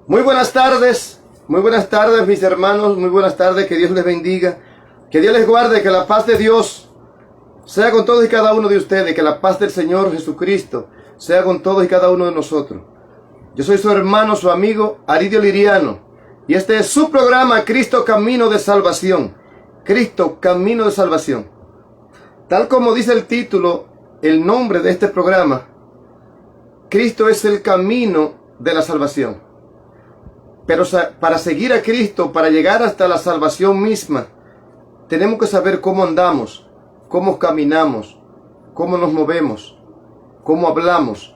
Muy buenas tardes mis hermanos, muy buenas tardes, que Dios les bendiga, que Dios les guarde, que la paz de Dios sea con todos y cada uno de ustedes, que la paz del Señor Jesucristo sea con todos y cada uno de nosotros. Yo soy su hermano, su amigo Aridio Liriano, y este es su programa Cristo Camino de Salvación. Cristo Camino de Salvación. Tal como dice el título, el nombre de este programa, Cristo es el camino de la salvación. Pero para seguir a Cristo, para llegar hasta la salvación misma, tenemos que saber cómo andamos, cómo caminamos, cómo nos movemos, cómo hablamos,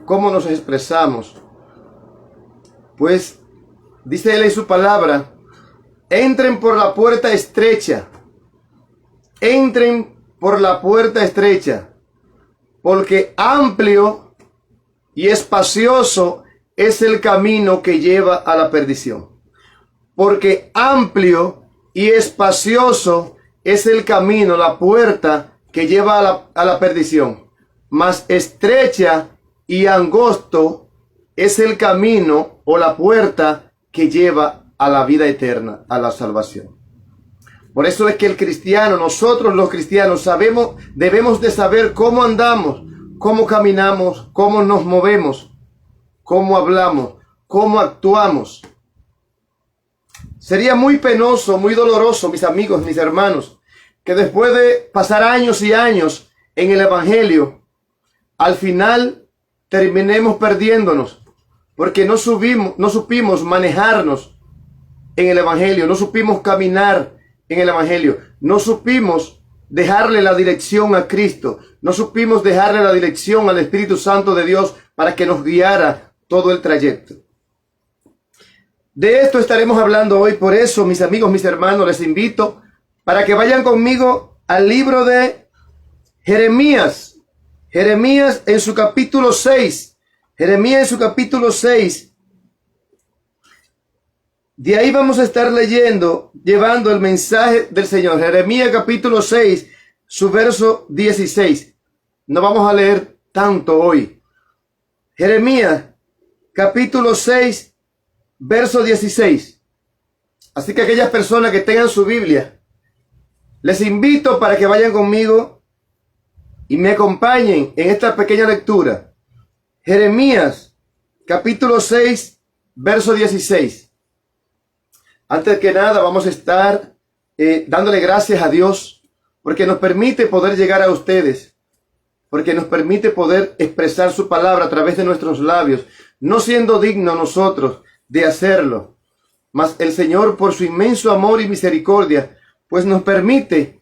cómo nos expresamos. Pues dice Él en su palabra: entren por la puerta estrecha, entren por la puerta estrecha, porque amplio y espacioso es el camino que lleva a la perdición. Porque amplio y espacioso es el camino, la puerta que lleva a la perdición. Mas estrecha y angosto es el camino o la puerta que lleva a la vida eterna, a la salvación. Por eso es que el cristiano, nosotros los cristianos, debemos de saber cómo andamos, cómo caminamos, cómo nos movemos, cómo hablamos, cómo actuamos. Sería muy penoso, muy doloroso, mis amigos, mis hermanos, que después de pasar años y años en el Evangelio, al final terminemos perdiéndonos, porque no supimos manejarnos en el Evangelio, no supimos caminar en el Evangelio, no supimos dejarle la dirección a Cristo, no supimos dejarle la dirección al Espíritu Santo de Dios para que nos guiara todo el trayecto. De esto estaremos hablando hoy. Por eso, mis amigos, mis hermanos, les invito para que vayan conmigo al libro de Jeremías. Jeremías en su capítulo 6. Jeremías en su capítulo 6. De ahí vamos a estar leyendo, llevando el mensaje del Señor. Jeremías capítulo 6, su verso 16. No vamos a leer tanto hoy. Jeremías capítulo 6, verso 16. Así que aquellas personas que tengan su Biblia, les invito para que vayan conmigo y me acompañen en esta pequeña lectura. Jeremías capítulo 6, verso 16. Antes que nada vamos a estar dándole gracias a Dios porque nos permite poder llegar a ustedes, porque nos permite poder expresar su palabra a través de nuestros labios, no siendo dignos nosotros de hacerlo, mas el Señor, por su inmenso amor y misericordia, pues nos permite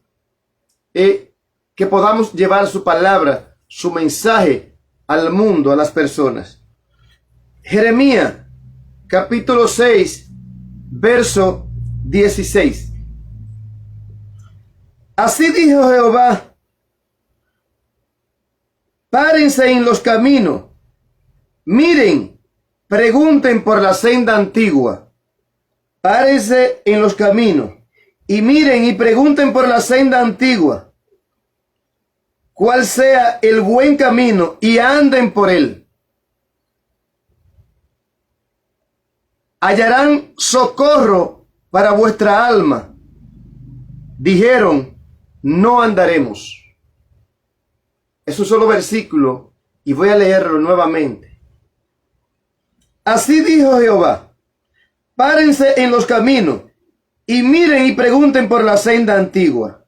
que podamos llevar su palabra, su mensaje al mundo, a las personas. Jeremías capítulo 6, verso 16. Así dijo Jehová: párense en los caminos, miren, pregunten por la senda antigua. Párense en los caminos y miren y pregunten por la senda antigua, cuál sea el buen camino, y anden por él. Hallarán socorro para vuestra alma. Dijeron: no andaremos. Es un solo versículo y voy a leerlo nuevamente. Así dijo Jehová: párense en los caminos y miren y pregunten por la senda antigua,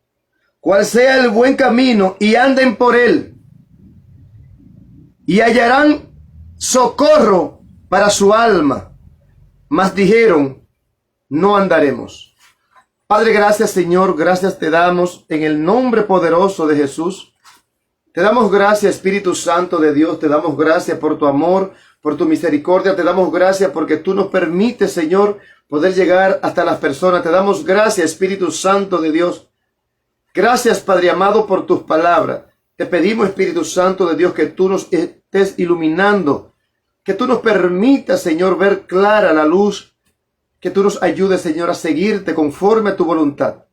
cuál sea el buen camino, y anden por él, y hallarán socorro para su alma. Mas dijeron: no andaremos. Padre, gracias, Señor, gracias te damos en el nombre poderoso de Jesús. Te damos gracias, Espíritu Santo de Dios, te damos gracias por tu amor, por tu misericordia, te damos gracias porque tú nos permites, Señor, poder llegar hasta las personas. Te damos gracias, Espíritu Santo de Dios. Gracias, Padre amado, por tus palabras. Te pedimos, Espíritu Santo de Dios, que tú nos estés iluminando, que tú nos permitas, Señor, ver clara la luz, que tú nos ayudes, Señor, a seguirte conforme a tu voluntad.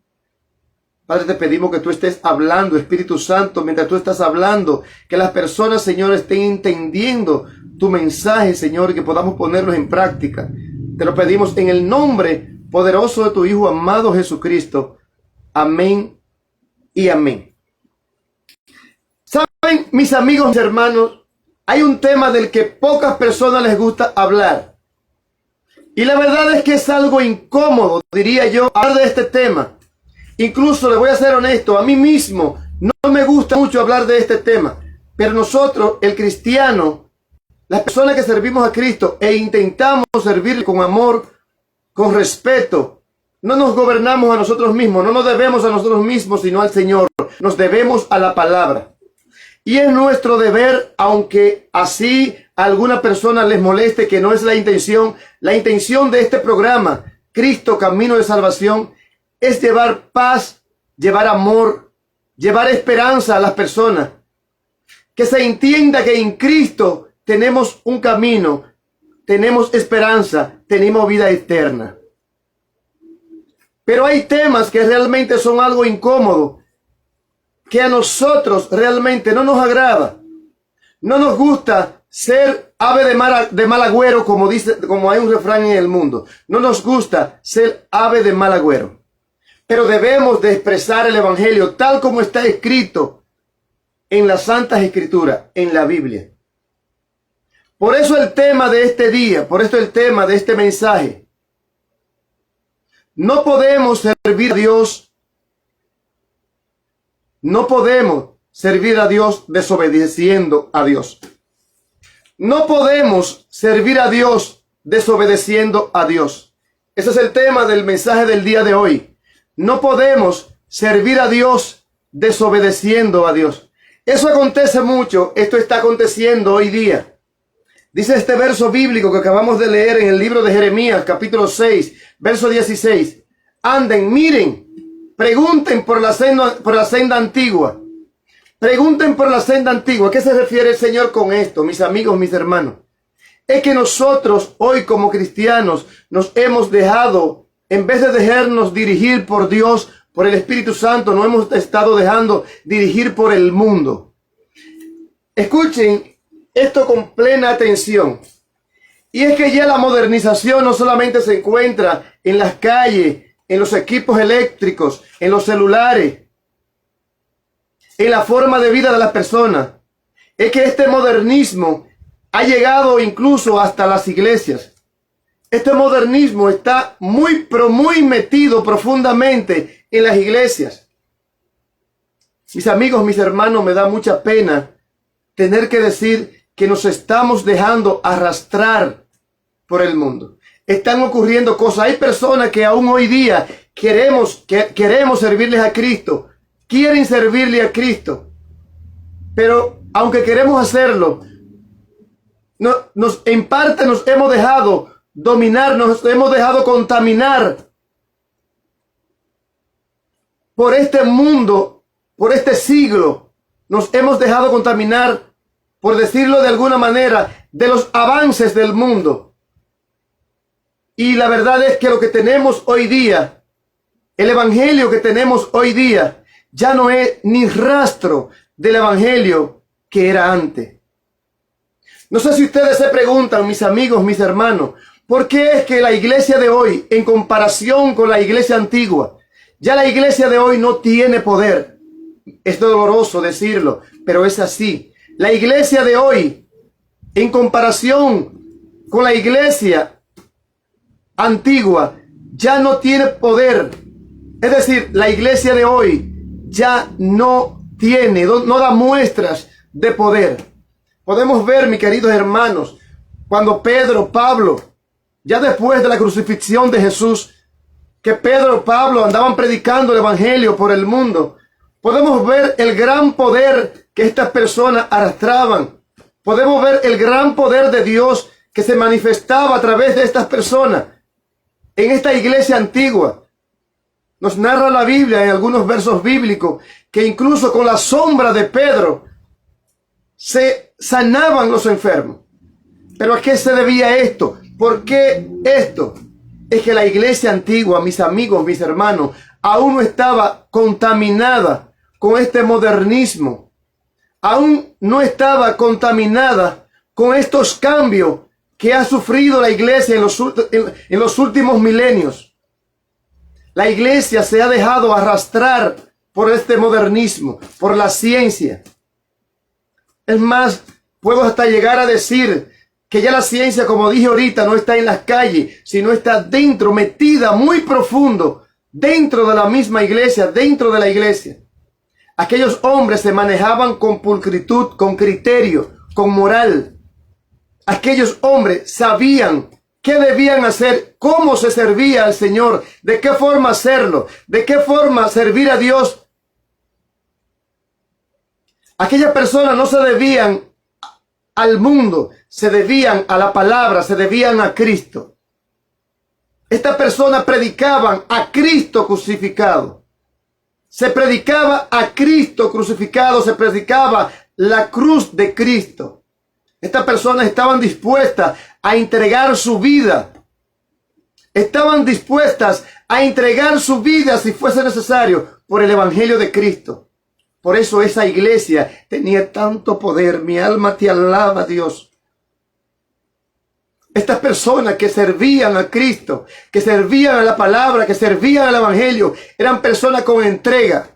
Padre, te pedimos que tú estés hablando, Espíritu Santo, mientras tú estás hablando, que las personas, Señor, estén entendiendo tu mensaje, Señor, y que podamos ponerlos en práctica. Te lo pedimos en el nombre poderoso de tu Hijo amado Jesucristo. Amén y amén. Saben, mis amigos, mis hermanos, hay un tema del que pocas personas les gusta hablar. Y la verdad es que es algo incómodo, diría yo, hablar de este tema. Incluso, le voy a ser honesto, a mí mismo no me gusta mucho hablar de este tema. Pero nosotros, el cristiano, las personas que servimos a Cristo e intentamos servirle con amor, con respeto, no nos gobernamos a nosotros mismos, no nos debemos a nosotros mismos, sino al Señor. Nos debemos a la palabra. Y es nuestro deber, aunque así a alguna persona les moleste, que no es la intención de este programa, Cristo Camino de Salvación, es llevar paz, llevar amor, llevar esperanza a las personas. Que se entienda que en Cristo tenemos un camino, tenemos esperanza, tenemos vida eterna. Pero hay temas que realmente son algo incómodo, que a nosotros realmente no nos agrada. No nos gusta ser ave de mal agüero, como hay un refrán en el mundo. No nos gusta ser ave de mal agüero. Pero debemos de expresar el Evangelio tal como está escrito en las Santas Escrituras, en la Biblia. Por eso el tema de este día, por eso el tema de este mensaje. No podemos servir a Dios. No podemos servir a Dios desobedeciendo a Dios. No podemos servir a Dios desobedeciendo a Dios. Ese es el tema del mensaje del día de hoy. No podemos servir a Dios desobedeciendo a Dios. Eso acontece mucho. Esto está aconteciendo hoy día. Dice este verso bíblico que acabamos de leer en el libro de Jeremías, capítulo 6, verso 16. Anden, miren, pregunten por la senda antigua. Pregunten por la senda antigua. ¿A qué se refiere el Señor con esto, mis amigos, mis hermanos? Es que nosotros hoy como cristianos nos hemos dejado, en vez de dejarnos dirigir por Dios, por el Espíritu Santo, nos hemos estado dejando dirigir por el mundo. Escuchen esto con plena atención. Y es que ya la modernización no solamente se encuentra en las calles, en los equipos eléctricos, en los celulares, en la forma de vida de las personas. Es que este modernismo ha llegado incluso hasta las iglesias. Este modernismo está muy metido profundamente en las iglesias. Mis amigos, mis hermanos, me da mucha pena tener que decir que nos estamos dejando arrastrar por el mundo. Están ocurriendo cosas. Hay personas que aún hoy día queremos servirles a Cristo. Quieren servirle a Cristo. Pero aunque queremos hacerlo, en parte nos hemos dejado dominar, nos hemos dejado contaminar por este mundo, por este siglo. Nos hemos dejado contaminar, por decirlo de alguna manera, de los avances del mundo. Y la verdad es que lo que tenemos hoy día, el evangelio que tenemos hoy día, ya no es ni rastro del evangelio que era antes. No sé si ustedes se preguntan, mis amigos, mis hermanos, ¿por qué es que la iglesia de hoy, en comparación con la iglesia antigua, ya la iglesia de hoy no tiene poder? Es doloroso decirlo, pero es así. La iglesia de hoy, en comparación con la iglesia antigua, ya no tiene poder. Es decir, la iglesia de hoy ya no da muestras de poder. Podemos ver, mis queridos hermanos, cuando Pablo, ya después de la crucifixión de Jesús, que Pablo andaban predicando el evangelio por el mundo. Podemos ver el gran poder que estas personas arrastraban. Podemos ver el gran poder de Dios que se manifestaba a través de estas personas en esta iglesia antigua. Nos narra la Biblia en algunos versos bíblicos que incluso con la sombra de Pedro se sanaban los enfermos. ¿Pero a qué se debía esto? ¿Por qué esto? Es que la iglesia antigua, mis amigos, mis hermanos, aún no estaba contaminada con este modernismo. Aún no estaba contaminada con estos cambios que ha sufrido la iglesia en los últimos milenios. La iglesia se ha dejado arrastrar por este modernismo, por la ciencia. Es más, puedo hasta llegar a decir que ya la ciencia, como dije ahorita, no está en las calles, sino está dentro, metida muy profundo, dentro de la misma iglesia, dentro de la iglesia. Aquellos hombres se manejaban con pulcritud, con criterio, con moral. Aquellos hombres sabían qué debían hacer, cómo se servía al Señor, de qué forma hacerlo, de qué forma servir a Dios. Aquellas personas no se debían al mundo, se debían a la palabra, se debían a Cristo. Estas personas predicaban a Cristo crucificado. Se predicaba a Cristo crucificado, se predicaba la cruz de Cristo. Estas personas estaban dispuestas a entregar su vida. Estaban dispuestas a entregar su vida si fuese necesario por el evangelio de Cristo. Por eso esa iglesia tenía tanto poder. Mi alma te alaba, Dios. Estas personas que servían a Cristo, que servían a la palabra, que servían al evangelio, eran personas con entrega.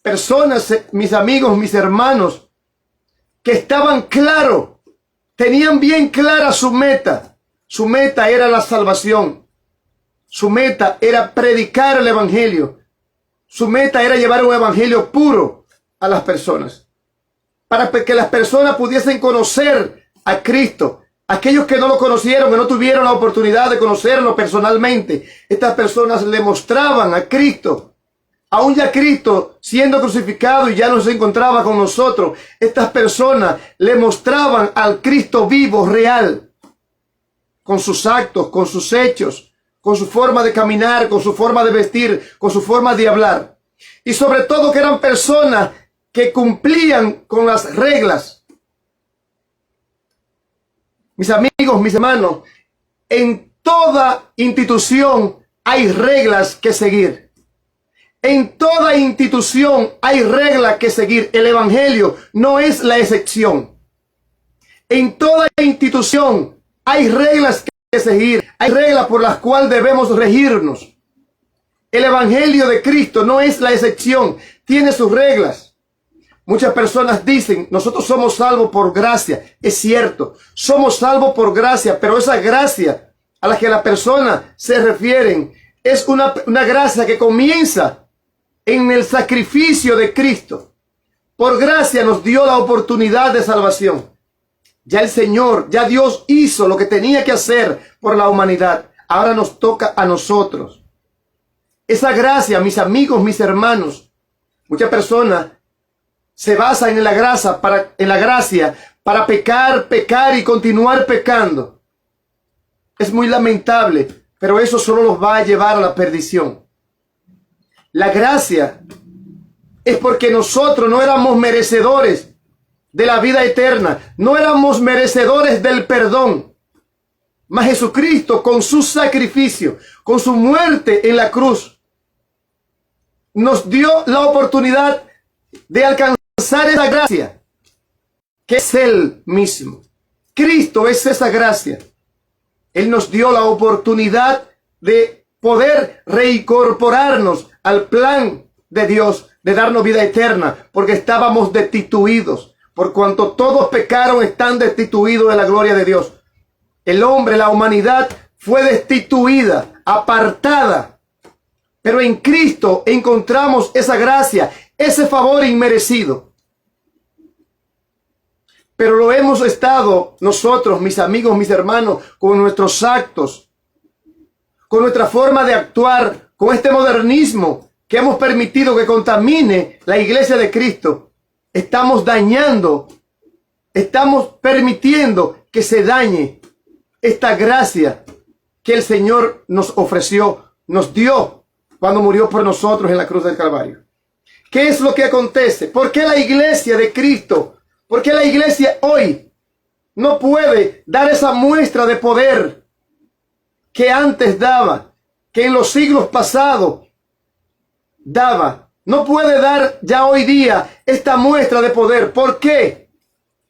Personas, mis amigos, mis hermanos, que estaban claros, tenían bien clara su meta. Su meta era la salvación. Su meta era predicar el evangelio. Su meta era llevar un evangelio puro a las personas, para que las personas pudiesen conocer a Cristo. Aquellos que no lo conocieron, que no tuvieron la oportunidad de conocerlo personalmente, estas personas le mostraban a Cristo. Aún ya Cristo siendo crucificado y ya no se encontraba con nosotros, estas personas le mostraban al Cristo vivo, real, con sus actos, con sus hechos, con su forma de caminar, con su forma de vestir, con su forma de hablar. Y sobre todo que eran personas que cumplían con las reglas. Mis amigos, mis hermanos, en toda institución hay reglas que seguir. En toda institución hay reglas que seguir. El evangelio no es la excepción. En toda institución hay reglas que seguir. Hay reglas por las cuales debemos regirnos. El evangelio de Cristo no es la excepción. Tiene sus reglas. Muchas personas dicen, nosotros somos salvos por gracia. Es cierto, somos salvos por gracia, pero esa gracia a la que la persona se refieren es una gracia que comienza en el sacrificio de Cristo. Por gracia nos dio la oportunidad de salvación. Ya el Señor, ya Dios hizo lo que tenía que hacer por la humanidad. Ahora nos toca a nosotros. Esa gracia, mis amigos, mis hermanos, muchas personas se basan en la gracia para pecar y continuar pecando. Es muy lamentable, pero eso solo los va a llevar a la perdición. La gracia es porque nosotros no éramos merecedores de la vida eterna, no éramos merecedores del perdón. Mas Jesucristo, con su sacrificio, con su muerte en la cruz, nos dio la oportunidad de alcanzar esa gracia, que es Él mismo. Cristo es esa gracia. Él nos dio la oportunidad de poder reincorporarnos al plan de Dios, de darnos vida eterna, porque estábamos destituidos. Por cuanto todos pecaron, están destituidos de la gloria de Dios. El hombre, la humanidad, fue destituida, apartada. Pero en Cristo encontramos esa gracia, ese favor inmerecido. Pero lo hemos estado nosotros, mis amigos, mis hermanos, con nuestros actos, con nuestra forma de actuar, con este modernismo que hemos permitido que contamine la iglesia de Cristo. Estamos dañando, estamos permitiendo que se dañe esta gracia que el Señor nos ofreció, nos dio cuando murió por nosotros en la cruz del Calvario. ¿Qué es lo que acontece? ¿Por qué la iglesia de Cristo? ¿Por qué la iglesia hoy no puede dar esa muestra de poder que antes daba, que en los siglos pasados daba? No puede dar ya hoy día esta muestra de poder. ¿Por qué?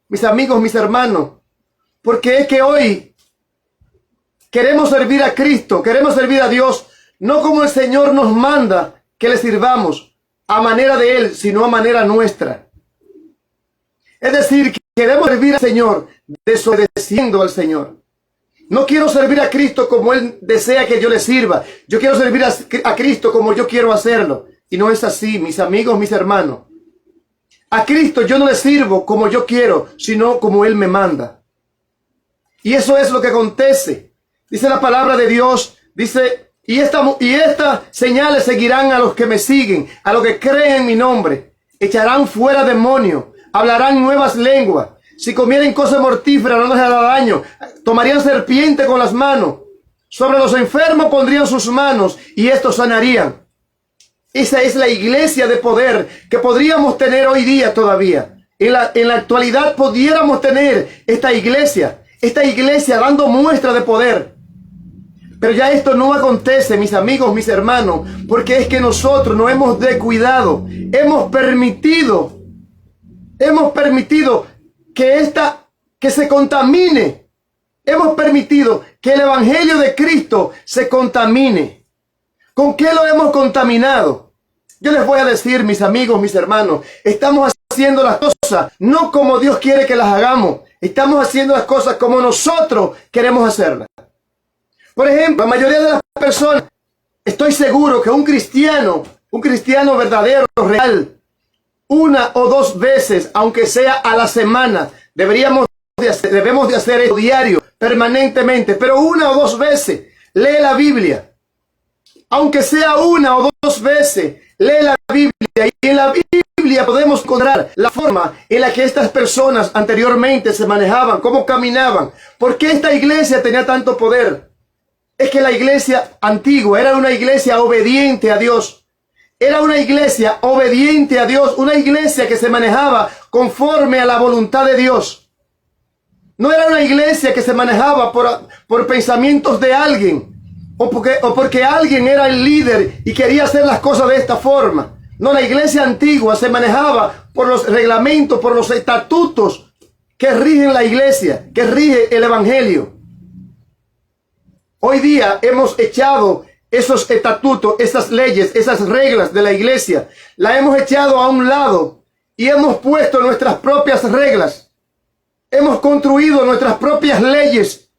Mis amigos, mis hermanos, porque es que hoy queremos servir a Cristo, queremos servir a Dios, no como el Señor nos manda que le sirvamos, a manera de Él, sino a manera nuestra. Es decir, queremos servir al Señor, desobedeciendo al Señor. No quiero servir a Cristo como Él desea que yo le sirva. Yo quiero servir a Cristo como yo quiero hacerlo. Y no es así, mis amigos, mis hermanos. A Cristo yo no le sirvo como yo quiero, sino como Él me manda. Y eso es lo que acontece. Dice la palabra de Dios, dice, y estas señales seguirán a los que me siguen, a los que creen en mi nombre. Echarán fuera demonios, hablarán nuevas lenguas. Si comieren cosas mortíferas no les hará daño. Tomarían serpiente con las manos. Sobre los enfermos pondrían sus manos y estos sanarían. Esa es la iglesia de poder que podríamos tener hoy día todavía. En la actualidad pudiéramos tener esta iglesia dando muestra de poder. Pero ya esto no acontece, mis amigos, mis hermanos, porque es que nosotros nos hemos descuidado. Hemos permitido que se contamine. Hemos permitido que el evangelio de Cristo se contamine. ¿Con qué lo hemos contaminado? Yo les voy a decir, mis amigos, mis hermanos, estamos haciendo las cosas no como Dios quiere que las hagamos. Estamos haciendo las cosas como nosotros queremos hacerlas. Por ejemplo, la mayoría de las personas, estoy seguro que un cristiano verdadero, real, una o dos veces, aunque sea a la semana, debemos de hacer esto diario, permanentemente, pero una o dos veces, lee la Biblia. Aunque sea una o dos veces, lee la Biblia, y en la Biblia podemos encontrar la forma en la que estas personas anteriormente se manejaban, cómo caminaban. ¿Por qué esta iglesia tenía tanto poder? Es que la iglesia antigua era una iglesia obediente a Dios. Era una iglesia obediente a Dios, una iglesia que se manejaba conforme a la voluntad de Dios. No era una iglesia que se manejaba por pensamientos de alguien, o porque alguien era el líder y quería hacer las cosas de esta forma. No, la iglesia antigua se manejaba por los reglamentos, por los estatutos que rigen la iglesia, que rige el evangelio. Hoy día hemos echado esos estatutos, esas leyes, esas reglas de la iglesia, la hemos echado a un lado y hemos puesto nuestras propias reglas. Hemos construido nuestras propias leyes.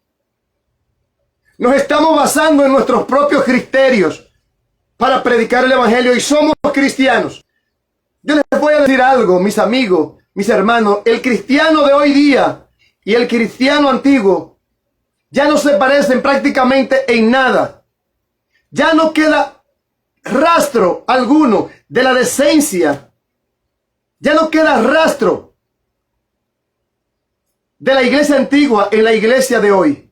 Nos estamos basando en nuestros propios criterios para predicar el evangelio y somos cristianos. Yo les voy a decir algo, mis amigos, mis hermanos. El cristiano de hoy día y el cristiano antiguo ya no se parecen prácticamente en nada. Ya no queda rastro alguno de la decencia. Ya no queda rastro de la iglesia antigua en la iglesia de hoy.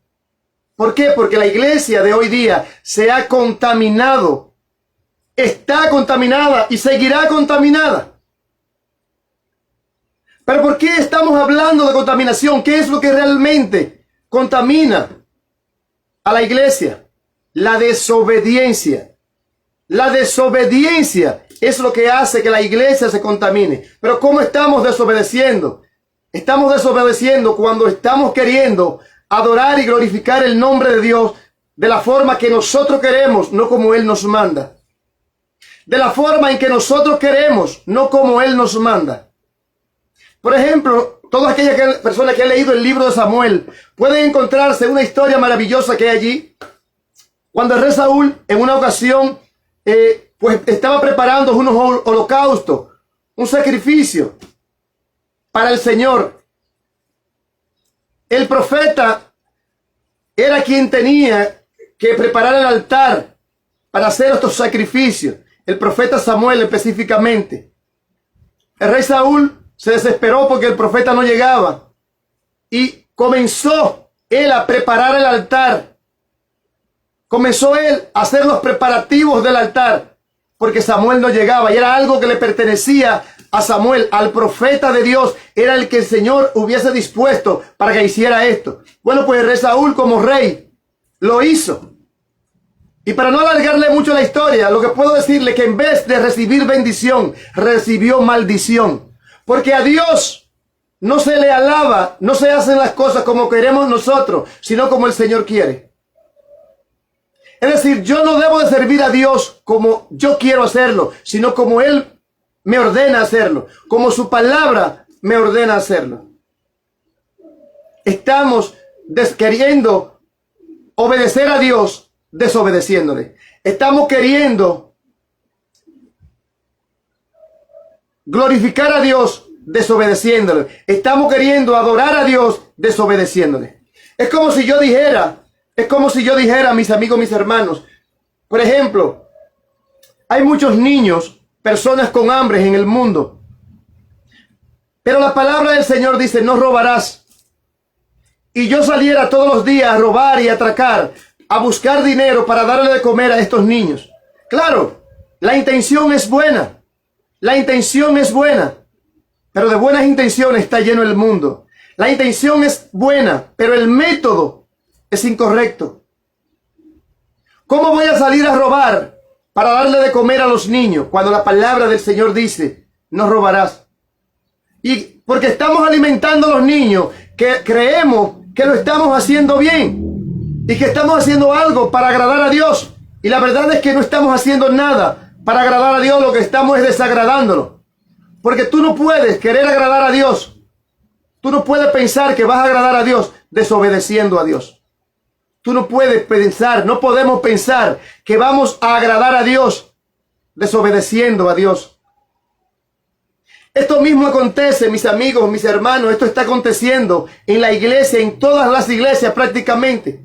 ¿Por qué? Porque la iglesia de hoy día se ha contaminado. Está contaminada y seguirá contaminada. ¿Pero por qué estamos hablando de contaminación? ¿Qué es lo que realmente contamina a la iglesia? La desobediencia. La desobediencia es lo que hace que la iglesia se contamine. Pero ¿cómo estamos desobedeciendo? Estamos desobedeciendo cuando estamos queriendo adorar y glorificar el nombre de Dios de la forma que nosotros queremos, no como Él nos manda. De la forma en que nosotros queremos, no como Él nos manda. Por ejemplo, todas aquellas personas que han leído el libro de Samuel pueden encontrarse una historia maravillosa que hay allí. Cuando el rey Saúl en una ocasión pues estaba preparando unos holocaustos, un sacrificio para el Señor. El profeta era quien tenía que preparar el altar para hacer estos sacrificios. El profeta Samuel específicamente. El rey Saúl se desesperó porque el profeta no llegaba y comenzó él a preparar el altar. Comenzó él a hacer los preparativos del altar porque Samuel no llegaba y era algo que le pertenecía a Samuel, al profeta de Dios. Era el que el Señor hubiese dispuesto para que hiciera esto. Bueno, pues el rey Saúl como rey lo hizo. Y para no alargarle mucho la historia, lo que puedo decirle que en vez de recibir bendición, recibió maldición. Porque a Dios no se le alaba, no se hacen las cosas como queremos nosotros, sino como el Señor quiere. Es decir, yo no debo de servir a Dios como yo quiero hacerlo, sino como Él me ordena hacerlo, como su palabra me ordena hacerlo. Estamos queriendo obedecer a Dios, desobedeciéndole. Estamos queriendo glorificar a Dios, desobedeciéndole. Estamos queriendo adorar a Dios, desobedeciéndole. Es como si yo dijera, mis amigos, mis hermanos, por ejemplo, hay muchos niños, personas con hambre en el mundo, pero la palabra del Señor dice, no robarás. Y yo saliera todos los días a robar y a atracar, a buscar dinero para darle de comer a estos niños. Claro, la intención es buena. La intención es buena. Pero de buenas intenciones está lleno el mundo. La intención es buena, pero el método es incorrecto. ¿Cómo voy a salir a robar para darle de comer a los niños cuando la palabra del Señor dice, no robarás? Y porque estamos alimentando a los niños que creemos que lo estamos haciendo bien y que estamos haciendo algo para agradar a Dios. Y la verdad es que no estamos haciendo nada para agradar a Dios, lo que estamos es desagradándolo. Porque tú no puedes querer agradar a Dios. Tú no puedes pensar que vas a agradar a Dios desobedeciendo a Dios. Tú no puedes pensar, no podemos pensar que vamos a agradar a Dios desobedeciendo a Dios. Esto mismo acontece, mis amigos, mis hermanos, esto está aconteciendo en la iglesia, en todas las iglesias prácticamente.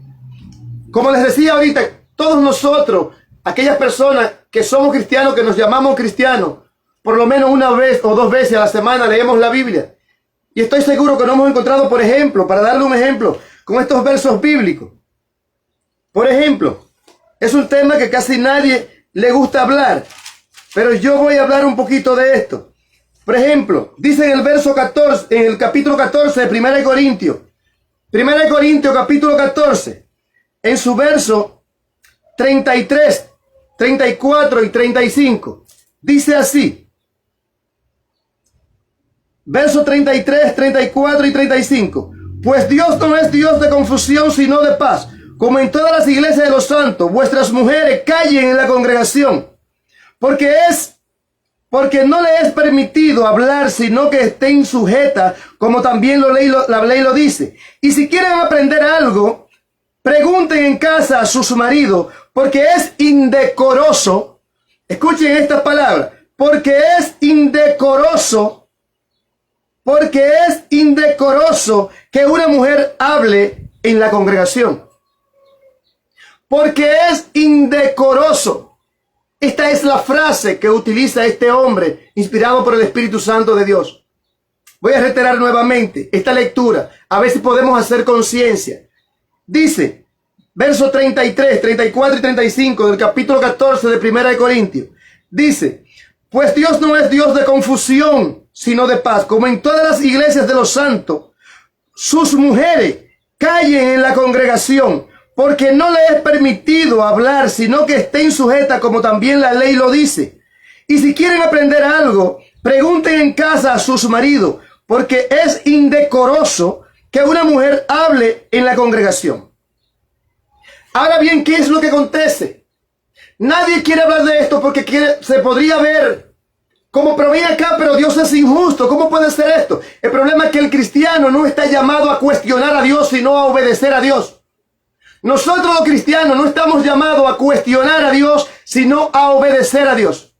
Como les decía ahorita, todos nosotros, aquellas personas que somos cristianos, que nos llamamos cristianos, por lo menos una vez o dos veces a la semana leemos la Biblia. Y estoy seguro que nos hemos encontrado, por ejemplo, para darle un ejemplo, con estos versos bíblicos. Por ejemplo, es un tema que casi nadie le gusta hablar, pero yo voy a hablar un poquito de esto. Por ejemplo, dice en el verso 14, en el capítulo 14 de 1 Corintios, 1 Corintios capítulo 14, en su verso 33, 34 y 35, dice así. Verso 33, 34 y 35. Pues Dios no es Dios de confusión, sino de paz. Como en todas las iglesias de los santos, vuestras mujeres callen en la congregación. Porque no le es permitido hablar, sino que estén sujetas, como también la ley lo dice. Y si quieren aprender algo, pregunten en casa a sus maridos, porque es indecoroso. Escuchen estas palabras. Porque es indecoroso que una mujer hable en la congregación. Porque es indecoroso. Esta es la frase que utiliza este hombre, inspirado por el Espíritu Santo de Dios. Voy a reiterar nuevamente esta lectura, a ver si podemos hacer conciencia. Dice, verso 33, 34 y 35 del capítulo 14 de 1 Corintios. Dice, pues Dios no es Dios de confusión, sino de paz. Como en todas las iglesias de los santos, sus mujeres callen en la congregación, porque no le es permitido hablar, sino que estén sujetas, como también la ley lo dice. Y si quieren aprender algo, pregunten en casa a sus maridos, porque es indecoroso que una mujer hable en la congregación. Ahora bien, ¿qué es lo que acontece? Nadie quiere hablar de esto porque se podría ver como proviene acá, pero Dios es injusto. ¿Cómo puede ser esto? El problema es que el cristiano no está llamado a cuestionar a Dios, sino a obedecer a Dios. Nosotros los cristianos no estamos llamados a cuestionar a Dios, sino a obedecer a Dios.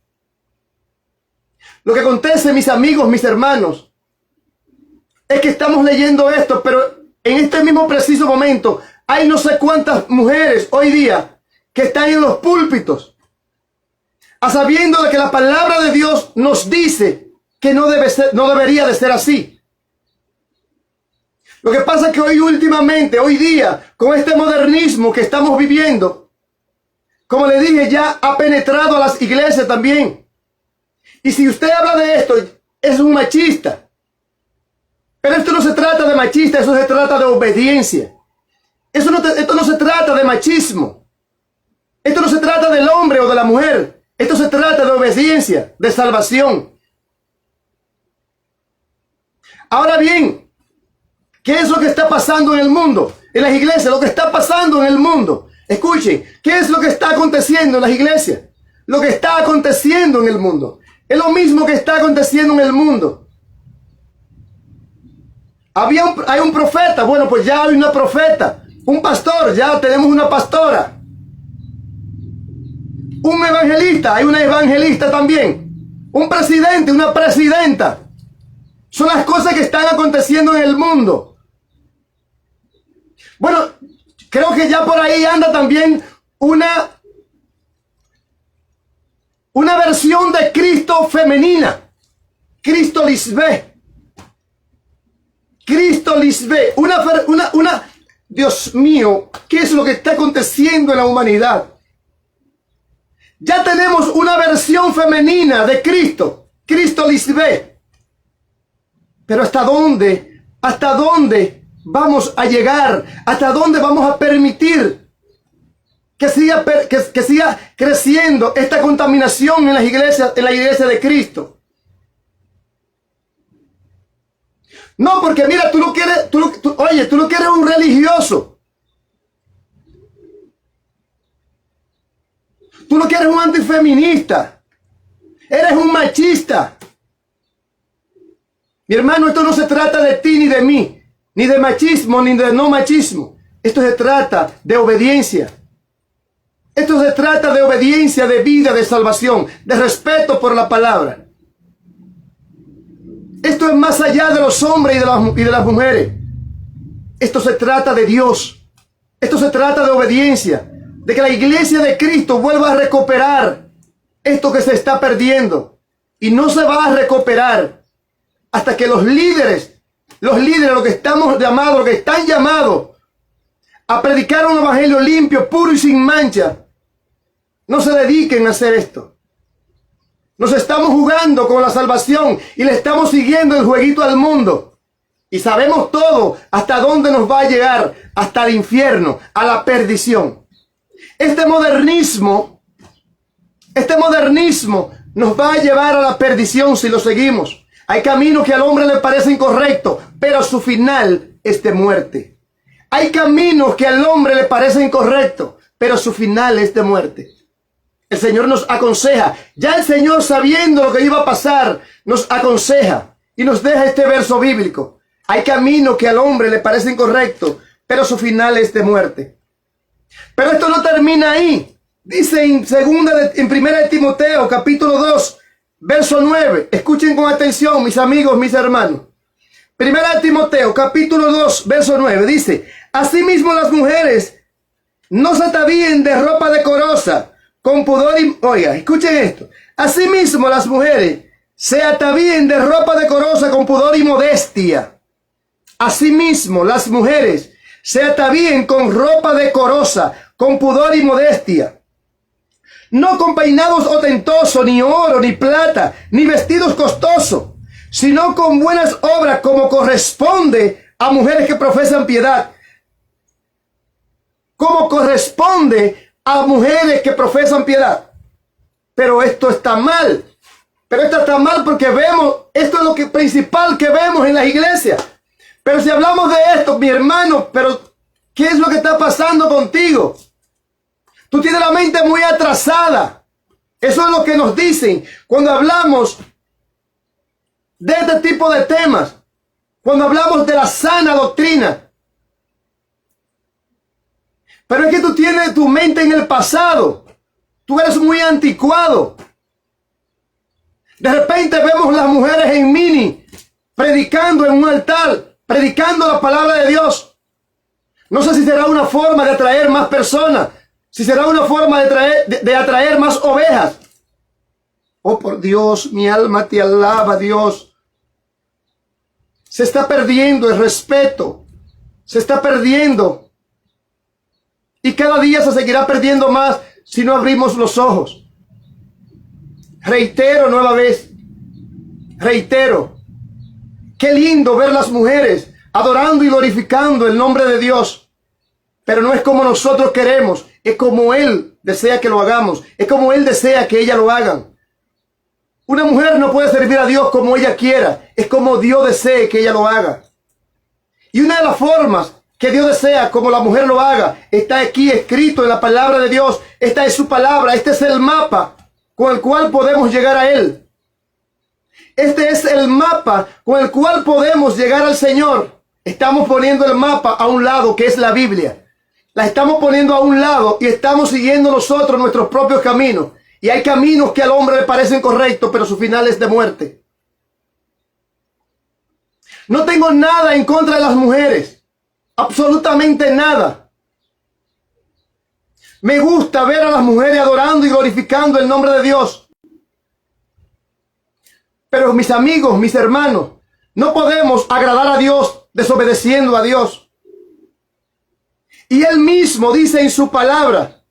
Lo que acontece, mis amigos, mis hermanos, es que estamos leyendo esto, pero en este mismo preciso momento hay no sé cuántas mujeres hoy día que están en los púlpitos, a sabiendo de que la palabra de Dios nos dice que no debería de ser así. Lo que pasa es que hoy día, con este modernismo que estamos viviendo, como le dije, ya ha penetrado a las iglesias también. Y si usted habla de esto, es un machista. Pero esto no se trata de machista, eso se trata de obediencia. Esto no se trata de machismo. Esto no se trata del hombre o de la mujer. Esto se trata de obediencia, de salvación. Ahora bien, ¿qué es lo que está pasando en el mundo? En las iglesias, lo que está pasando en el mundo Escuchen, ¿qué es lo que está aconteciendo en las iglesias? Lo que está aconteciendo en el mundo. Es lo mismo que está aconteciendo en el mundo. Hay un profeta, bueno, pues ya hay una profeta. Un pastor, ya tenemos una pastora. Un evangelista, hay una evangelista también. Un presidente, una presidenta. Son las cosas que están aconteciendo en el mundo. Bueno, creo que ya por ahí anda también una versión de Cristo femenina. Cristo Lisbeth. Cristo Lisbeth. Dios mío, ¿qué es lo que está aconteciendo en la humanidad? Ya tenemos una versión femenina de Cristo. Cristo Lisbeth. Pero ¿hasta dónde? ¿Hasta dónde vamos a llegar? ¿Hasta dónde vamos a permitir que siga creciendo esta contaminación en las iglesias, en la iglesia de Cristo? No, porque mira, tú lo quieres un religioso. Tú lo quieres un antifeminista. Eres un machista. Mi hermano, esto no se trata de ti ni de mí, ni de machismo, ni de no machismo. Esto se trata de obediencia. Esto se trata de obediencia, de vida, de salvación, de respeto por la palabra. Esto es más allá de los hombres y de las mujeres. Esto se trata de Dios. Esto se trata de obediencia, de que la iglesia de Cristo vuelva a recuperar esto que se está perdiendo. Y no se va a recuperar hasta que los líderes, los que estamos llamados, los que están llamados a predicar un evangelio limpio, puro y sin mancha, no se dediquen a hacer esto. Nos estamos jugando con la salvación y le estamos siguiendo el jueguito al mundo. Y sabemos todo hasta dónde nos va a llegar, hasta el infierno, a la perdición. Este modernismo nos va a llevar a la perdición si lo seguimos. Hay caminos que al hombre le parecen correctos, pero su final es de muerte. Hay caminos que al hombre le parecen correctos, pero su final es de muerte. El Señor nos aconseja. Ya el Señor, sabiendo lo que iba a pasar, nos aconseja y nos deja este verso bíblico. Hay caminos que al hombre le parecen correctos, pero su final es de muerte. Pero esto no termina ahí. Dice en 1 de Timoteo, capítulo 2, verso 9. Escuchen con atención, mis amigos, mis hermanos. 1 de Timoteo, capítulo 2, verso 9. Dice: asimismo las mujeres no se atavíen de ropa decorosa, con pudor y... Oiga, escuchen esto. Asimismo las mujeres se atavíen de ropa decorosa con pudor y modestia. Asimismo las mujeres se atavíen con ropa decorosa, con pudor y modestia. No con peinados ostentosos, ni oro, ni plata, ni vestidos costosos, sino con buenas obras, como corresponde a mujeres que profesan piedad. Como corresponde a mujeres que profesan piedad. Pero esto está mal. Pero esto está mal porque vemos, esto es lo que principal que vemos en las iglesias. Pero si hablamos de esto, mi hermano, pero ¿qué es lo que está pasando contigo? Tú tienes la mente muy atrasada. Eso es lo que nos dicen cuando hablamos de este tipo de temas. Cuando hablamos de la sana doctrina. Pero es que tú tienes tu mente en el pasado. Tú eres muy anticuado. De repente vemos las mujeres en mini predicando en un altar, predicando la palabra de Dios. No sé si será una forma de atraer más personas. Si será una forma de atraer más ovejas. Oh, por Dios, mi alma te alaba, Dios. Se está perdiendo el respeto. Se está perdiendo. Y cada día se seguirá perdiendo más si no abrimos los ojos. Reitero nueva vez. Reitero. Qué lindo ver las mujeres adorando y glorificando el nombre de Dios. Pero no es como nosotros queremos. Es como Él desea que lo hagamos. Es como Él desea que ellas lo hagan. Una mujer no puede servir a Dios como ella quiera. Es como Dios desee que ella lo haga. Y una de las formas que Dios desea como la mujer lo haga, está aquí escrito en la palabra de Dios. Esta es su palabra, este es el mapa con el cual podemos llegar a Él. Este es el mapa con el cual podemos llegar al Señor. Estamos poniendo el mapa a un lado, que es la Biblia. La estamos poniendo a un lado y estamos siguiendo nosotros nuestros propios caminos. Y hay caminos que al hombre le parecen correctos, pero su final es de muerte. No tengo nada en contra de las mujeres. Absolutamente nada. Me gusta ver a las mujeres adorando y glorificando el nombre de Dios. Pero mis amigos, mis hermanos, no podemos agradar a Dios desobedeciendo a Dios. Y Él mismo dice en su palabra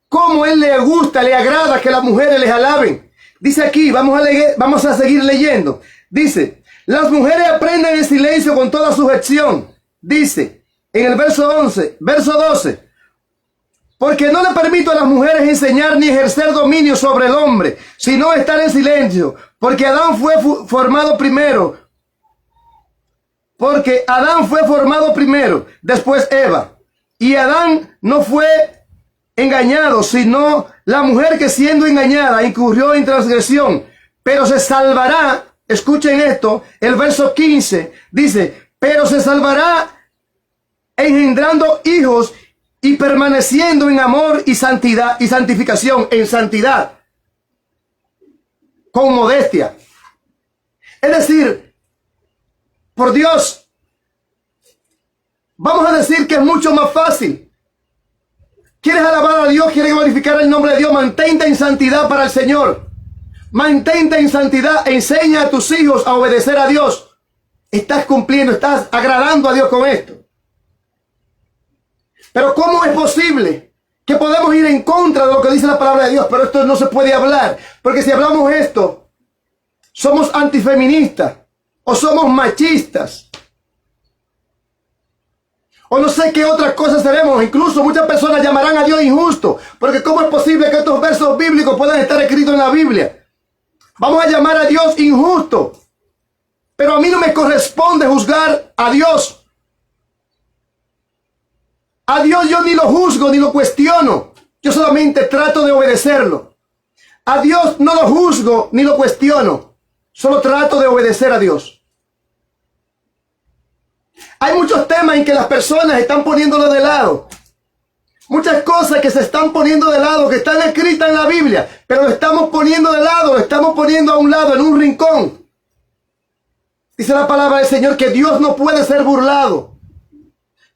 cómo Él le gusta, le agrada que las mujeres les alaben. Dice aquí, vamos a seguir leyendo. Dice, las mujeres aprenden en silencio con toda sujeción. Dice en el verso 12, porque no le permito a las mujeres enseñar ni ejercer dominio sobre el hombre, sino estar en silencio, porque Adán fue formado primero. Porque Adán fue formado primero, después Eva. Y Adán no fue engañado, sino la mujer que siendo engañada incurrió en transgresión, pero se salvará. Escuchen esto, el verso 15 dice, pero se salvará engendrando hijos y permaneciendo en amor y santidad y santificación, en santidad, con modestia. Es decir, por Dios, vamos a decir que es mucho más fácil. ¿Quieres alabar a Dios? ¿Quieres glorificar el nombre de Dios? Mantente en santidad para el Señor. Mantente en santidad. Enseña a tus hijos a obedecer a Dios. Estás cumpliendo, estás agradando a Dios con esto. Pero ¿cómo es posible que podemos ir en contra de lo que dice la palabra de Dios? Pero esto no se puede hablar. Porque si hablamos esto, somos antifeministas o somos machistas. O no sé qué otras cosas seremos. Incluso muchas personas llamarán a Dios injusto. Porque ¿cómo es posible que estos versos bíblicos puedan estar escritos en la Biblia? Vamos a llamar a Dios injusto. Pero a mí no me corresponde juzgar a Dios. A Dios yo ni lo juzgo ni lo cuestiono. Yo solamente trato de obedecerlo. A Dios no lo juzgo ni lo cuestiono. Solo trato de obedecer a Dios. Hay muchos temas en que las personas están poniéndolo de lado. Muchas cosas que se están poniendo de lado, que están escritas en la Biblia, pero lo estamos poniendo de lado, lo estamos poniendo a un lado, en un rincón. Dice la palabra del Señor que Dios no puede ser burlado.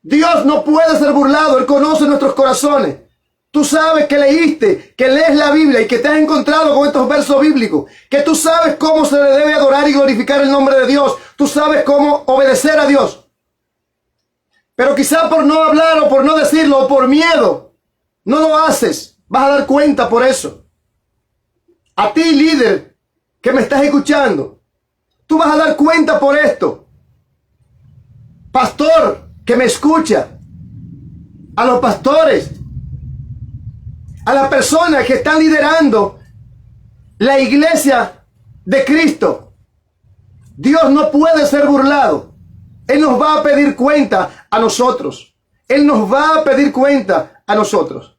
Dios no puede ser burlado. Él conoce nuestros corazones. Tú sabes que leíste, que lees la Biblia y que te has encontrado con estos versos bíblicos. Que tú sabes cómo se le debe adorar y glorificar el nombre de Dios. Tú sabes cómo obedecer a Dios. Pero quizá por no hablar o por no decirlo o por miedo, no lo haces. Vas a dar cuenta por eso. A ti, líder, que me estás escuchando, tú vas a dar cuenta por esto. Pastor, que me escucha, a los pastores, a las personas que están liderando la iglesia de Cristo. Dios no puede ser burlado. Él nos va a pedir cuenta a nosotros. Él nos va a pedir cuenta a nosotros.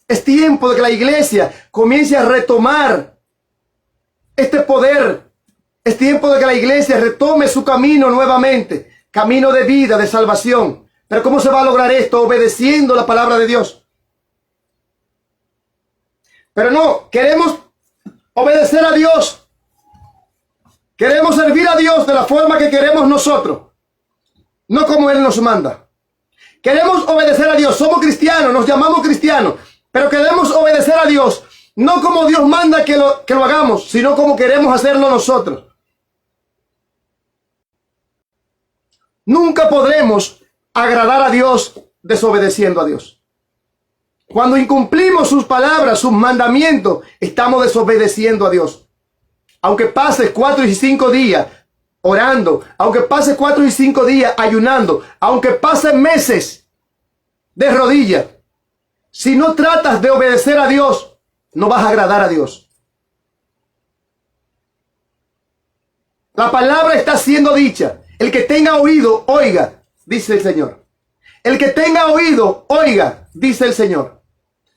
Es tiempo de que la iglesia comience a retomar este poder. Es tiempo de que la iglesia retome su camino nuevamente. Camino de vida, de salvación. Pero ¿cómo se va a lograr esto? Obedeciendo la palabra de Dios. Pero no, queremos obedecer a Dios. Queremos servir a Dios de la forma que queremos nosotros. No como Él nos manda. Queremos obedecer a Dios. Somos cristianos, nos llamamos cristianos. Pero queremos obedecer a Dios. No como Dios manda que lo hagamos, sino como queremos hacerlo nosotros. Nunca podremos agradar a Dios desobedeciendo a Dios. Cuando incumplimos sus palabras, sus mandamientos, estamos desobedeciendo a Dios. Aunque pases 4 y 5 días orando, aunque pases 4 y 5 días ayunando, aunque pases meses de rodillas, si no tratas de obedecer a Dios, no vas a agradar a Dios. La palabra está siendo dicha. El que tenga oído, oiga, dice el Señor. El que tenga oído, oiga, dice el Señor.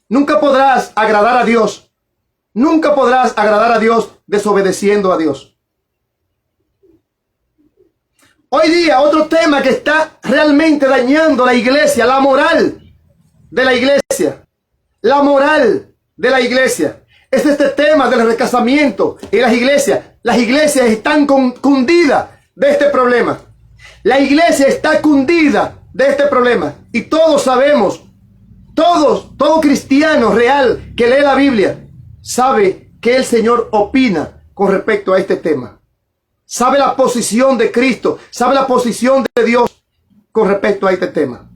Nunca podrás agradar a Dios. Nunca podrás agradar a Dios desobedeciendo a Dios. Hoy día, otro tema que está realmente dañando la iglesia, la moral de la iglesia. La moral de la iglesia. Es este tema del recasamiento en las iglesias. Las iglesias están cundidas de este problema. La iglesia está cundida de este problema. Y todos sabemos, todo cristiano real que lee la Biblia sabe que el Señor opina con respecto a este tema. Sabe la posición de Cristo, sabe la posición de Dios con respecto a este tema.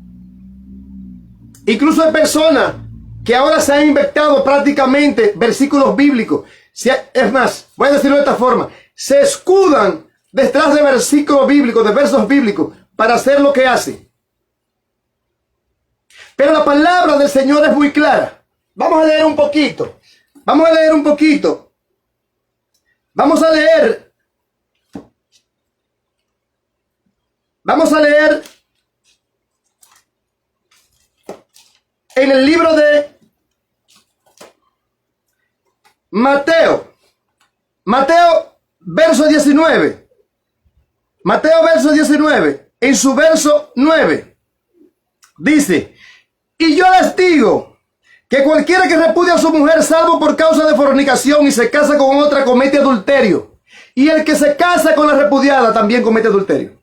Incluso hay personas que ahora se han inventado prácticamente versículos bíblicos. Es más, voy a decirlo de esta forma. Se escudan detrás de versículos bíblicos, de versos bíblicos, para hacer lo que hacen. Pero la palabra del Señor es muy clara. Vamos a leer un poquito. Vamos a leer un poquito. Vamos a leer en el libro de Mateo, verso 19. Mateo, verso 19, en su verso 9, dice: y yo les digo que cualquiera que repudia a su mujer salvo por causa de fornicación y se casa con otra comete adulterio. Y el que se casa con la repudiada también comete adulterio.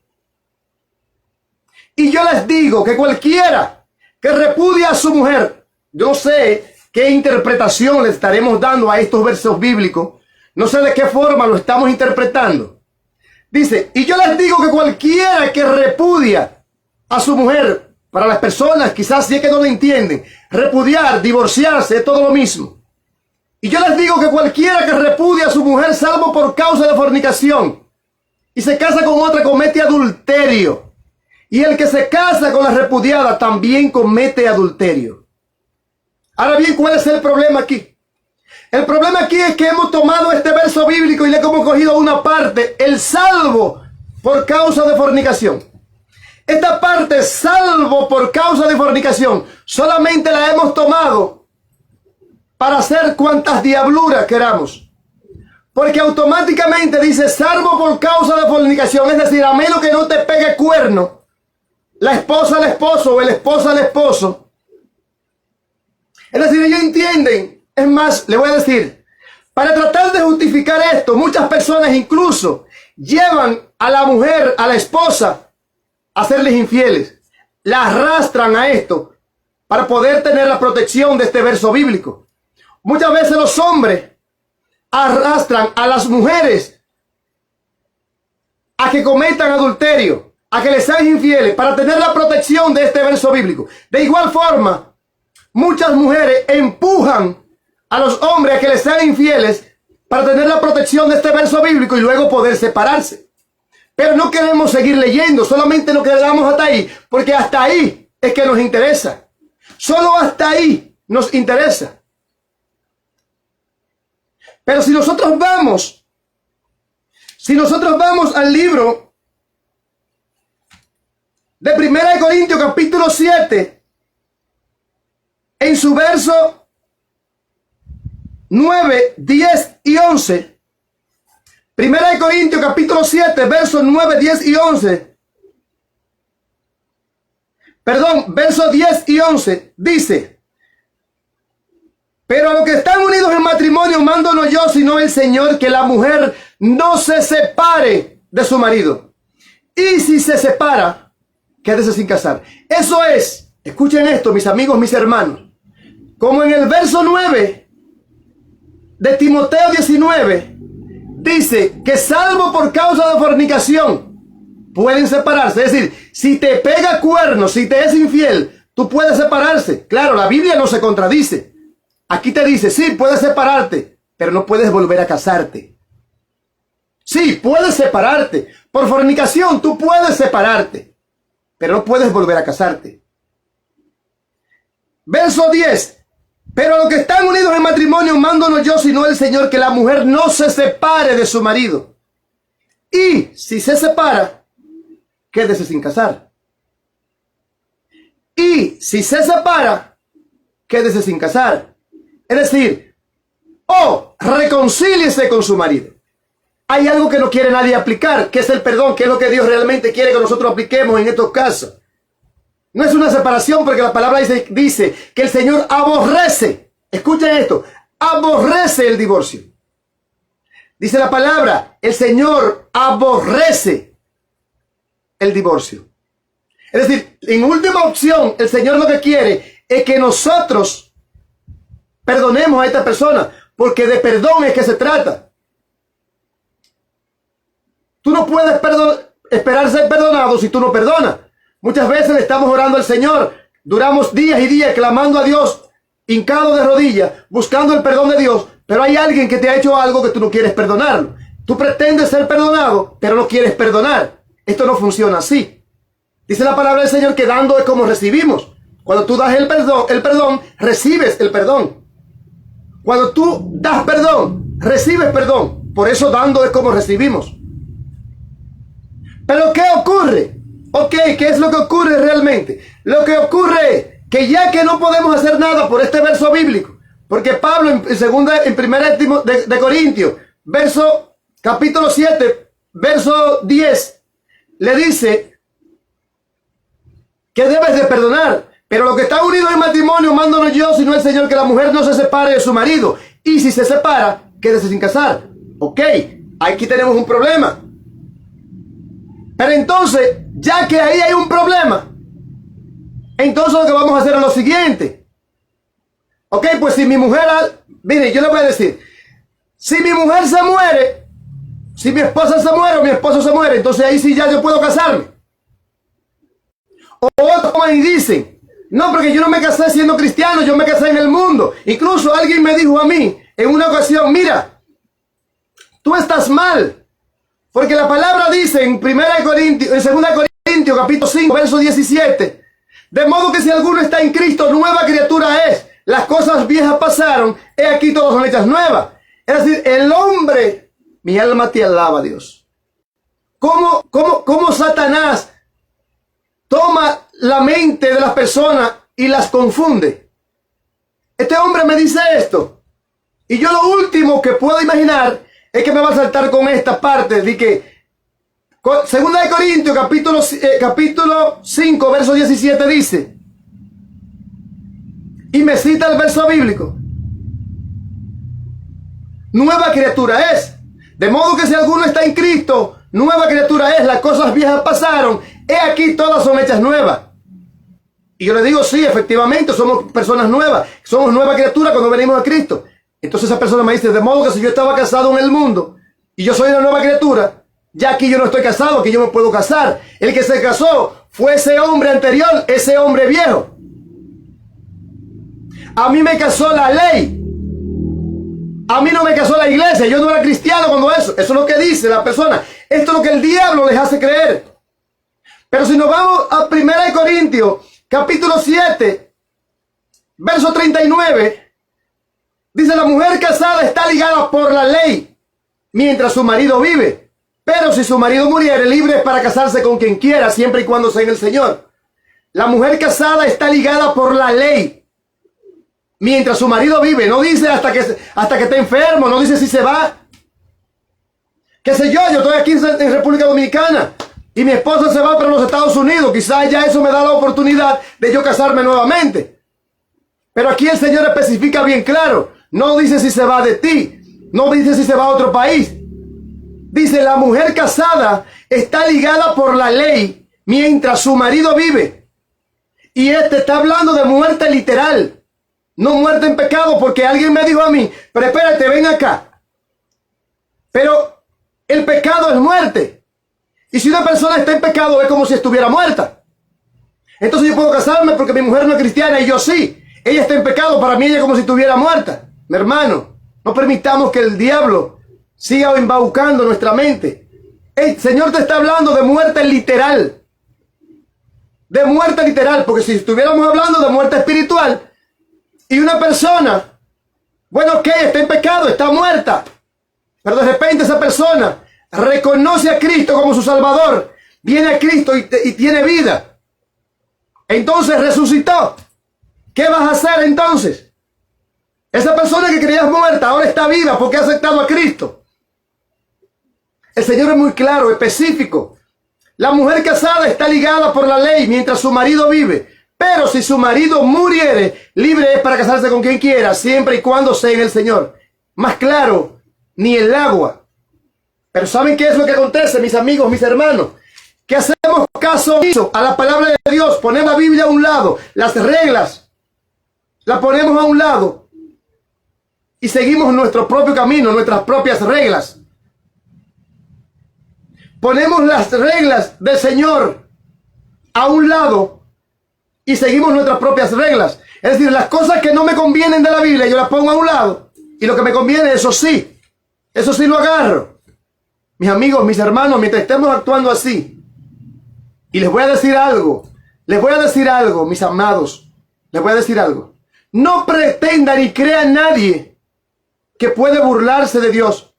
Y yo les digo que cualquiera que repudia a su mujer, yo no sé qué interpretación le estaremos dando a estos versos bíblicos, no sé de qué forma lo estamos interpretando. Dice, y yo les digo que cualquiera que repudia a su mujer, para las personas quizás si es que no lo entienden, repudiar, divorciarse, es todo lo mismo. Y yo les digo que cualquiera que repudia a su mujer salvo por causa de fornicación y se casa con otra comete adulterio. Y el que se casa con la repudiada también comete adulterio. Ahora bien, ¿cuál es el problema aquí? El problema aquí es que hemos tomado este verso bíblico y le hemos cogido una parte, el salvo por causa de fornicación. Esta parte, salvo por causa de fornicación, solamente la hemos tomado para hacer cuantas diabluras queramos. Porque automáticamente dice, salvo por causa de fornicación, es decir, a menos que no te pegue cuerno la esposa al esposo o el esposo al esposo. Es decir, ellos entienden, es más, le voy a decir, para tratar de justificar esto, muchas personas incluso llevan a la mujer, a la esposa, a serles infieles. La arrastran a esto para poder tener la protección de este verso bíblico. Muchas veces los hombres arrastran a las mujeres a que cometan adulterio, a que les sean infieles para tener la protección de este verso bíblico. De igual forma, muchas mujeres empujan a los hombres a que les sean infieles para tener la protección de este verso bíblico y luego poder separarse. Pero no queremos seguir leyendo, solamente nos quedamos hasta ahí, porque hasta ahí es que nos interesa. Solo hasta ahí nos interesa. Pero si nosotros vamos al libro de 1 Corintios capítulo 7, en su verso 9, 10 y 11, 1 Corintios capítulo 7, versos 9, 10 y 11, versos 10 y 11, dice: pero a los que están unidos en matrimonio mando no yo, sino el Señor, que la mujer no se separe de su marido. Y si se separa, quédese sin casar. Eso es, escuchen esto, mis amigos, mis hermanos, como en el verso 9 de Timoteo 19, dice que salvo por causa de fornicación pueden separarse. Es decir, si te pega cuernos, si te es infiel, tú puedes separarse. Claro, la Biblia no se contradice. Aquí te dice, sí, puedes separarte, pero no puedes volver a casarte. Sí, puedes separarte. Por fornicación, tú puedes separarte, pero no puedes volver a casarte. Verso 10. Pero a los que están unidos en matrimonio, mando no yo, sino el Señor, que la mujer no se separe de su marido. Y si se separa, quédese sin casar. Y si se separa, quédese sin casar. Es decir, o reconcíliese con su marido. Hay algo que no quiere nadie aplicar, que es el perdón, que es lo que Dios realmente quiere que nosotros apliquemos en estos casos. No es una separación, porque la palabra dice que el Señor aborrece. Escuchen esto, aborrece el divorcio. Dice la palabra, el Señor aborrece el divorcio. Es decir, en última opción, el Señor lo que quiere es que nosotros perdonemos a esta persona, porque de perdón es que se trata. Tú no puedes esperar ser perdonado si tú no perdonas. Muchas veces le estamos orando al Señor, duramos días y días clamando a Dios, hincado de rodillas, buscando el perdón de Dios, pero hay alguien que te ha hecho algo que tú no quieres perdonarlo. Tú pretendes ser perdonado, pero no quieres perdonar. Esto no funciona así. Dice la palabra del Señor que dando es como recibimos. Cuando tú das el perdón, recibes el perdón. Cuando tú das perdón, recibes perdón. Por eso dando es como recibimos. Pero ¿qué ocurre? Ok, ¿qué es lo que ocurre realmente? Lo que ocurre es que ya que no podemos hacer nada por este verso bíblico, porque Pablo en primera de Corintios, capítulo 7, verso 10, le dice que debes de perdonar. Pero lo que está unido en matrimonio, mando no yo, sino el Señor, que la mujer no se separe de su marido. Y si se separa, quédese sin casar. Ok, aquí tenemos un problema. Pero entonces, ya que ahí hay un problema, entonces lo que vamos a hacer es lo siguiente. Ok, pues si mi mujer, mire, yo le voy a decir, si mi mujer se muere, si mi esposa se muere o mi esposo se muere, entonces ahí sí ya yo puedo casarme. O otros me dicen, no, porque yo no me casé siendo cristiano, yo me casé en el mundo. Incluso alguien me dijo a mí en una ocasión, mira, tú estás mal. Porque la palabra dice en 2 Corintios capítulo 5, verso 17, de modo que si alguno está en Cristo, nueva criatura es. Las cosas viejas pasaron, he aquí todas son hechas nuevas. Es decir, el hombre, mi alma te alaba, Dios. ¿Cómo Satanás toma la mente de las personas y las confunde? Este hombre me dice esto, y yo lo último que puedo imaginar es que me va a saltar con esta parte de que 2 Corintios capítulo 5 verso 17 dice, y me cita el verso bíblico, nueva criatura es, de modo que si alguno está en Cristo, nueva criatura es, las cosas viejas pasaron, he aquí todas son hechas nuevas. Y yo le digo, sí, efectivamente, somos personas nuevas, somos nueva criatura cuando venimos a Cristo. Entonces esa persona me dice, de modo que si yo estaba casado en el mundo y yo soy una nueva criatura, ya aquí yo no estoy casado, aquí yo me puedo casar. El que se casó fue ese hombre anterior, ese hombre viejo. A mí me casó la ley. A mí no me casó la iglesia, yo no era cristiano cuando eso es lo que dice la persona. Esto es lo que el diablo les hace creer. Pero si nos vamos a 1 Corintios, capítulo 7, verso 39, dice, la mujer casada está ligada por la ley mientras su marido vive. Pero si su marido muriere, libre es para casarse con quien quiera, siempre y cuando sea en el Señor. La mujer casada está ligada por la ley mientras su marido vive. No dice hasta que esté enfermo, no dice si se va. Qué sé yo estoy aquí en República Dominicana y mi esposa se va para los Estados Unidos. Quizás ya eso me da la oportunidad de yo casarme nuevamente. Pero aquí el Señor especifica bien claro. No dice si se va de ti. No dice si se va a otro país. Dice, la mujer casada está ligada por la ley mientras su marido vive. Y este está hablando de muerte literal. No muerte en pecado, porque alguien me dijo a mí, pero espérate, ven acá. Pero el pecado es muerte. Y si una persona está en pecado es como si estuviera muerta. Entonces yo puedo casarme porque mi mujer no es cristiana y yo sí. Ella está en pecado, para mí ella es como si estuviera muerta. Mi hermano, no permitamos que el diablo siga embaucando nuestra mente. El Señor te está hablando de muerte literal. De muerte literal, porque si estuviéramos hablando de muerte espiritual y una persona, bueno, ok, está en pecado, está muerta, pero de repente esa persona reconoce a Cristo como su Salvador, viene a Cristo y tiene vida. Entonces resucitó. ¿Qué vas a hacer entonces? Esa persona que creías muerta ahora está viva porque ha aceptado a Cristo. El Señor es muy claro, específico. La mujer casada está ligada por la ley mientras su marido vive. Pero si su marido muriere, libre es para casarse con quien quiera, siempre y cuando sea en el Señor. Más claro, ni el agua. Pero ¿saben qué es lo que acontece, mis amigos, mis hermanos? Que hacemos caso omiso a la palabra de Dios. Ponemos la Biblia a un lado, las reglas la ponemos a un lado y seguimos nuestro propio camino, nuestras propias reglas. Ponemos las reglas del Señor a un lado y seguimos nuestras propias reglas. Es decir, las cosas que no me convienen de la Biblia yo las pongo a un lado y lo que me conviene, eso sí lo agarro. Mis amigos, mis hermanos, mientras estemos actuando así, y les voy a decir algo, mis amados, les voy a decir algo. No pretenda ni crea nadie que puede burlarse de Dios,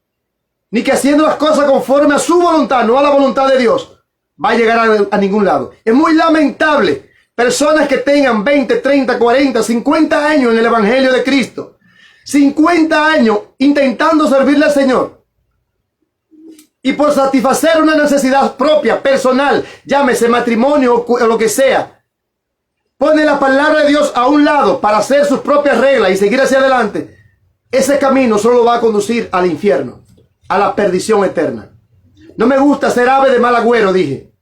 ni que haciendo las cosas conforme a su voluntad, no a la voluntad de Dios, va a llegar a ningún lado. Es muy lamentable personas que tengan 20, 30, 40, 50 años en el Evangelio de Cristo, 50 años intentando servirle al Señor, y por satisfacer una necesidad propia, personal, llámese matrimonio o lo que sea, pone la palabra de Dios a un lado para hacer sus propias reglas y seguir hacia adelante. Ese camino solo va a conducir al infierno, a la perdición eterna. No me gusta ser ave de mal agüero, dije.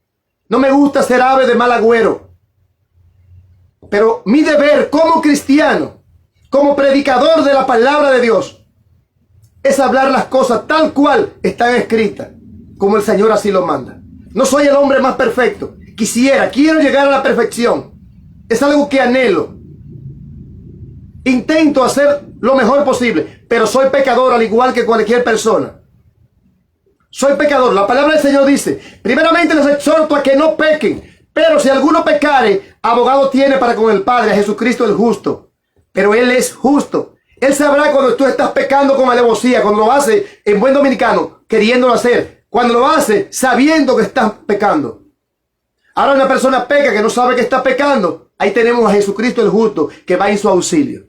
No me gusta ser ave de mal agüero. Pero mi deber como cristiano, como predicador de la palabra de Dios, es hablar las cosas tal cual están escritas, como el Señor así lo manda. No soy el hombre más perfecto. Quiero llegar a la perfección. Es algo que anhelo. Intento hacer lo mejor posible, pero soy pecador al igual que cualquier persona. Soy pecador. La palabra del Señor dice, primeramente les exhorto a que no pequen, pero si alguno pecare, abogado tiene para con el Padre, a Jesucristo el justo. Pero Él es justo. Él sabrá cuando tú estás pecando con alevosía, cuando lo hace en buen dominicano, queriéndolo hacer, cuando lo hace sabiendo que estás pecando. Ahora una persona peca que no sabe que está pecando. Ahí tenemos a Jesucristo el justo que va en su auxilio.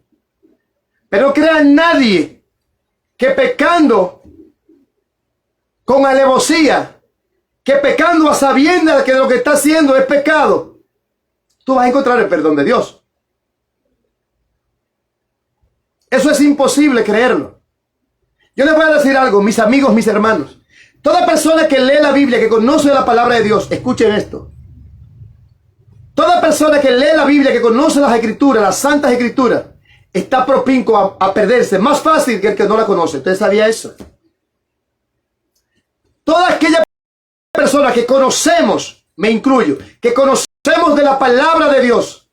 Pero no crea nadie que pecando con alevosía, que pecando a sabiendas que lo que está haciendo es pecado, tú vas a encontrar el perdón de Dios. Eso es imposible creerlo. Yo les voy a decir algo, mis amigos, mis hermanos. Toda persona que lee la Biblia, que conoce la palabra de Dios, escuchen esto. Toda persona que lee la Biblia, que conoce las Escrituras, las Santas Escrituras, está propinco a perderse. Más fácil que el que no la conoce. ¿Usted sabía eso? Toda aquella persona que conocemos, me incluyo, que conocemos de la palabra de Dios.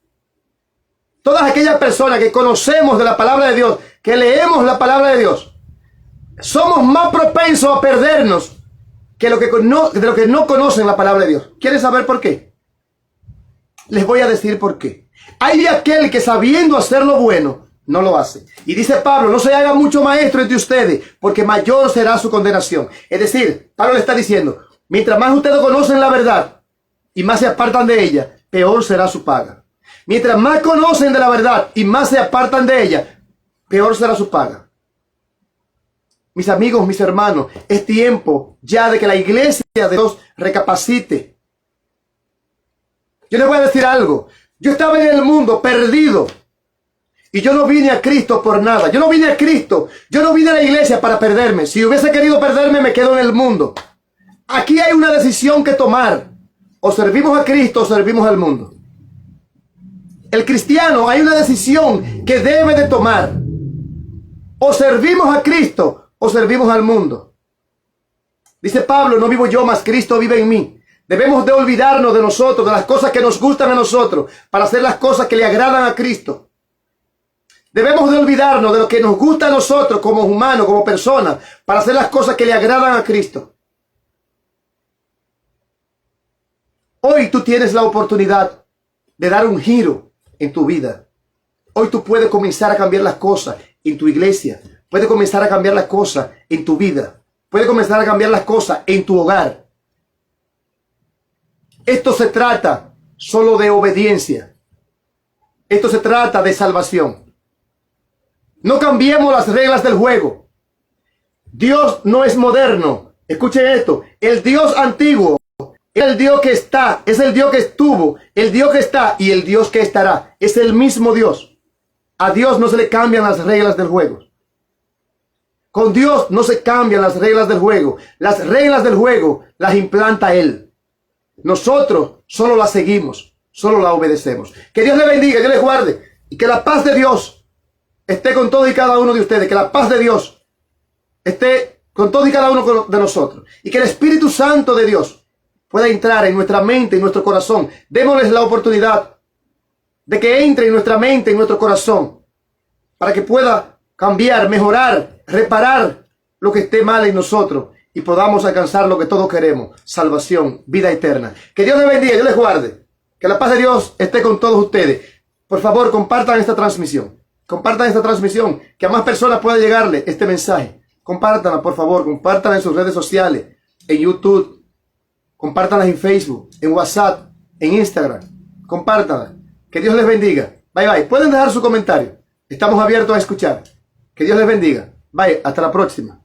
Todas aquellas personas que conocemos de la palabra de Dios, que leemos la palabra de Dios, somos más propensos a perdernos que de lo que no conocen la palabra de Dios. ¿Quieren saber por qué? Les voy a decir por qué. Hay de aquel que sabiendo hacer lo bueno, no lo hace. Y dice Pablo, no se haga mucho maestro entre ustedes, porque mayor será su condenación. Es decir, Pablo le está diciendo, mientras más ustedes conocen la verdad y más se apartan de ella, peor será su paga. Mientras más conocen de la verdad y más se apartan de ella, peor será su paga. Mis amigos, mis hermanos, es tiempo ya de que la iglesia de Dios recapacite. Yo les voy a decir algo. Yo estaba en el mundo perdido. Y yo no vine a Cristo por nada. Yo no vine a Cristo. Yo no vine a la iglesia para perderme. Si hubiese querido perderme, me quedo en el mundo. Aquí hay una decisión que tomar. O servimos a Cristo o servimos al mundo. El cristiano, hay una decisión que debe de tomar. O servimos a Cristo o servimos al mundo. Dice Pablo, no vivo yo, mas Cristo vive en mí. Debemos de olvidarnos de nosotros, de las cosas que nos gustan a nosotros, para hacer las cosas que le agradan a Cristo. Debemos de olvidarnos de lo que nos gusta a nosotros como humanos, como personas, para hacer las cosas que le agradan a Cristo. Hoy tú tienes la oportunidad de dar un giro en tu vida. Hoy tú puedes comenzar a cambiar las cosas en tu iglesia. Puedes comenzar a cambiar las cosas en tu vida. Puedes comenzar a cambiar las cosas en tu hogar. Esto se trata solo de obediencia. Esto se trata de salvación. No cambiemos las reglas del juego. Dios no es moderno. Escuchen esto. El Dios antiguo es el Dios que está, es el Dios que estuvo, el Dios que está y el Dios que estará. Es el mismo Dios. A Dios no se le cambian las reglas del juego. Con Dios no se cambian las reglas del juego. Las reglas del juego las implanta Él. Nosotros solo las seguimos, solo las obedecemos. Que Dios le bendiga, Dios le guarde. Y que la paz de Dios esté con todos y cada uno de ustedes. Que la paz de Dios esté con todos y cada uno de nosotros. Y que el Espíritu Santo de Dios pueda entrar en nuestra mente, en nuestro corazón. Démosles la oportunidad de que entre en nuestra mente, en nuestro corazón, para que pueda cambiar, mejorar, reparar lo que esté mal en nosotros y podamos alcanzar lo que todos queremos: salvación, vida eterna. Que Dios les bendiga, Dios les guarde. Que la paz de Dios esté con todos ustedes. Por favor, compartan esta transmisión. Compartan esta transmisión, que a más personas pueda llegarle este mensaje. Compártanla, por favor, compártanla en sus redes sociales, en YouTube, compártanla en Facebook, en WhatsApp, en Instagram. Compártanla. Que Dios les bendiga. Bye, bye. Pueden dejar su comentario. Estamos abiertos a escuchar. Que Dios les bendiga. Bye. Hasta la próxima.